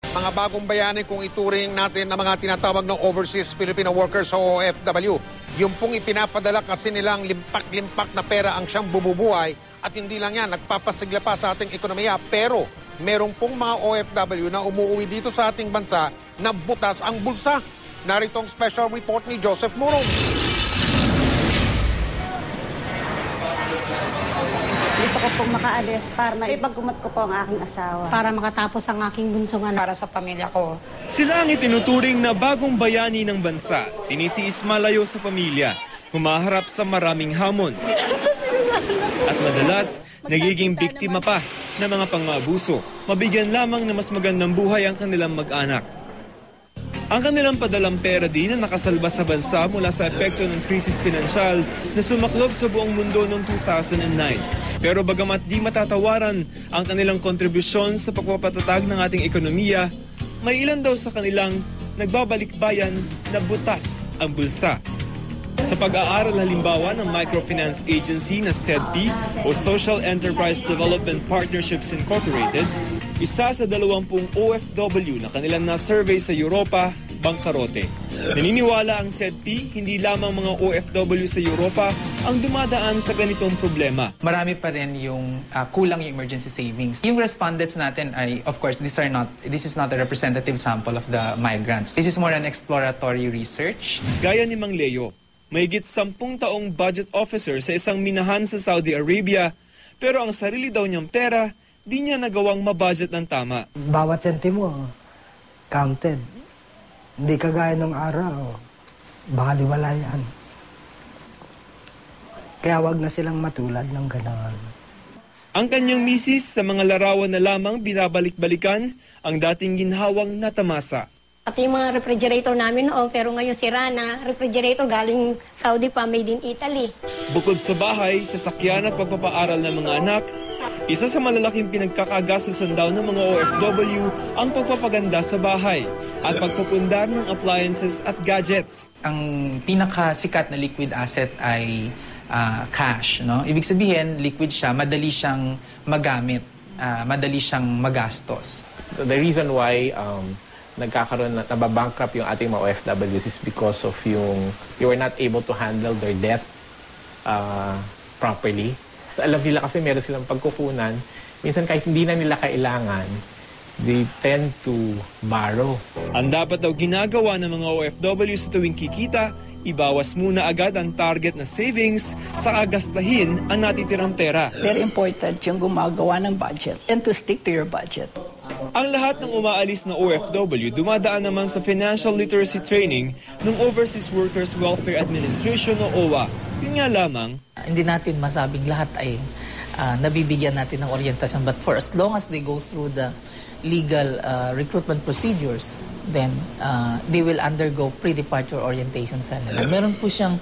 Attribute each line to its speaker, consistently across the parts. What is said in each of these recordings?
Speaker 1: Mga bagong bayani kung ituring natin na mga tinatawag ng overseas Filipino workers o OFW. Yung pong ipinapadala kasi nilang limpak-limpak na pera ang siyang bumubuhay at hindi lang yan, nagpapasigla pa sa ating ekonomiya. Pero merong pong mga OFW na umuwi dito sa ating bansa na butas ang bulsa. Narito ang special report ni Joseph Murong.
Speaker 2: Gusto ko pong makaalis para maipagkumat ko po ang aking asawa.
Speaker 3: Para makatapos ang aking bunsong anak.
Speaker 4: Para sa pamilya ko.
Speaker 5: Sila ang itinuturing na bagong bayani ng bansa. Tinitiis malayo sa pamilya. Humaharap sa maraming hamon. At madalas, nagiging biktima pa ng mga pang-aabuso. Mabigyan lamang na mas magandang buhay ang kanilang mag-anak. Ang kanilang padalang pera din na nakasalba sa bansa mula sa epekto ng krisis pinansyal na sumaklob sa buong mundo noong 2009. Pero bagamat di matatawaran ang kanilang kontribusyon sa pagpapatatag ng ating ekonomiya, may ilan daw sa kanilang nagbabalik-bayan na butas ang bulsa. Sa pag-aaral halimbawa ng microfinance agency na SEDP o Social Enterprise Development Partnerships Incorporated, isa sa 20 OFW na kanilang na-survey sa Europa, bangkarote. Naniniwala ang SEDP, hindi lamang mga OFW sa Europa ang dumadaan sa ganitong problema.
Speaker 6: Marami pa rin yung kulang yung emergency savings. Yung respondents natin ay, of course, this is not a representative sample of the migrants. This is more an exploratory research.
Speaker 5: Gaya ni Mang Leo, mahigit 10 taong budget officer sa isang minahan sa Saudi Arabia, pero ang sarili daw niyang pera, di niya nagawang mabudget ng tama.
Speaker 7: Bawat sentimo, counted. Hindi kagaya ng araw, baka liwala yan. Kaya wag na silang matulad ng gano'n.
Speaker 5: Ang kanyang misis sa mga larawan na lamang binabalik-balikan ang dating ginhawang natamasa.
Speaker 3: Pati yung mga refrigerator namin noon, pero ngayon sira na. Refrigerator galing Saudi pa, made in Italy.
Speaker 5: Bukod sa bahay, sasakyan at pagpapaaral ng mga anak, isa sa malalaking pinagkakagastusan daw ng mga OFW ang pagpapaganda sa bahay at pagpapundar ng appliances at gadgets.
Speaker 6: Ang pinakasikat na liquid asset ay cash. No? Ibig sabihin, liquid siya, madali siyang magamit, madali siyang magastos.
Speaker 8: The reason why nababankrupt yung ating mga OFWs is because of you were not able to handle their debt properly. Alam nila kasi meron silang pagkukunan. Minsan kahit hindi na nila kailangan, they tend to borrow.
Speaker 5: Ang dapat daw ginagawa ng mga OFW sa tuwing kikita, ibawas muna agad ang target na savings sa agastahin ang natitirang pera.
Speaker 9: Very important yung gumagawa ng budget and to stick to your budget.
Speaker 5: Ang lahat ng umaalis na OFW dumadaan naman sa financial literacy training ng Overseas Workers Welfare Administration o OWA. Yun nga lamang,
Speaker 10: hindi natin masabing lahat ay nabibigyan natin ng orientasyon. But for as long as they go through the legal recruitment procedures, then they will undergo pre-departure orientation sa nila. Meron po siyang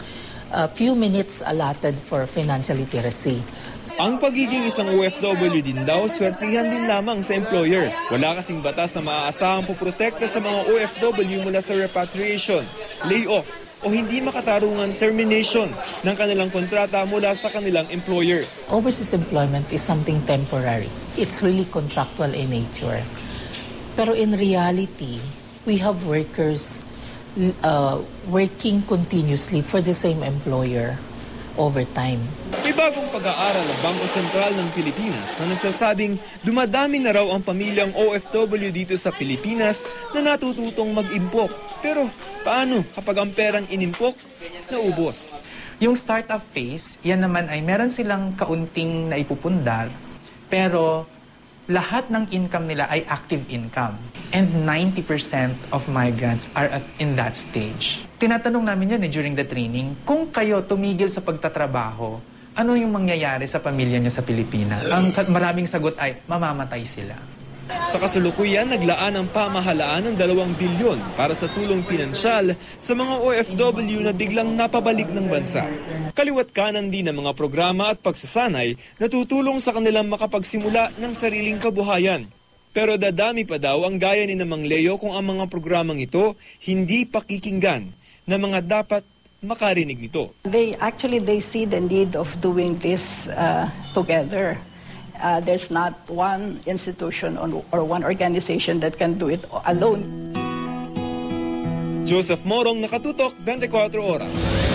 Speaker 10: few minutes allotted for financial literacy.
Speaker 5: Ang pagiging isang OFW din daw, swertihan din lamang sa employer. Wala kasing batas na maaasahang poprotekta sa mga OFW mula sa repatriation, layoff, o hindi makatarungan termination ng kanilang kontrata mula sa kanilang employers.
Speaker 10: Overseas employment is something temporary. It's really contractual in nature. Pero in reality, we have workers working continuously for the same employer over time.
Speaker 5: May bagong pag-aaral ng Bangko Sentral ng Pilipinas na nagsasabing dumadami na raw ang pamilyang OFW dito sa Pilipinas na natututong mag-impok. Pero paano kapag ang perang inimpok, naubos?
Speaker 6: Yung startup phase, yan naman ay meron silang kaunting naipupundar, pero lahat ng income nila ay active income. And 90% of migrants are in that stage. Tinatanong namin yun during the training, kung kayo tumigil sa pagtatrabaho, ano yung mangyayari sa pamilya niyo sa Pilipinas? Ang maraming sagot ay, mamamatay sila.
Speaker 5: Sa kasalukuyan, naglaan ang pamahalaan ng 2 bilyon para sa tulong pinansyal sa mga OFW na biglang napabalik ng bansa. Kaliwat kanan din ang mga programa at pagsasanay na tutulong sa kanilang makapagsimula ng sariling kabuhayan. Pero dadami pa daw ang gaya ni Mang Leo kung ang mga programang ito hindi pakikinggan na mga dapat makarinig nito.
Speaker 9: They see the need of doing this together. There's not one institution or one organization that can do it alone.
Speaker 5: Joseph Morong, Nakatutok, 24 Oras.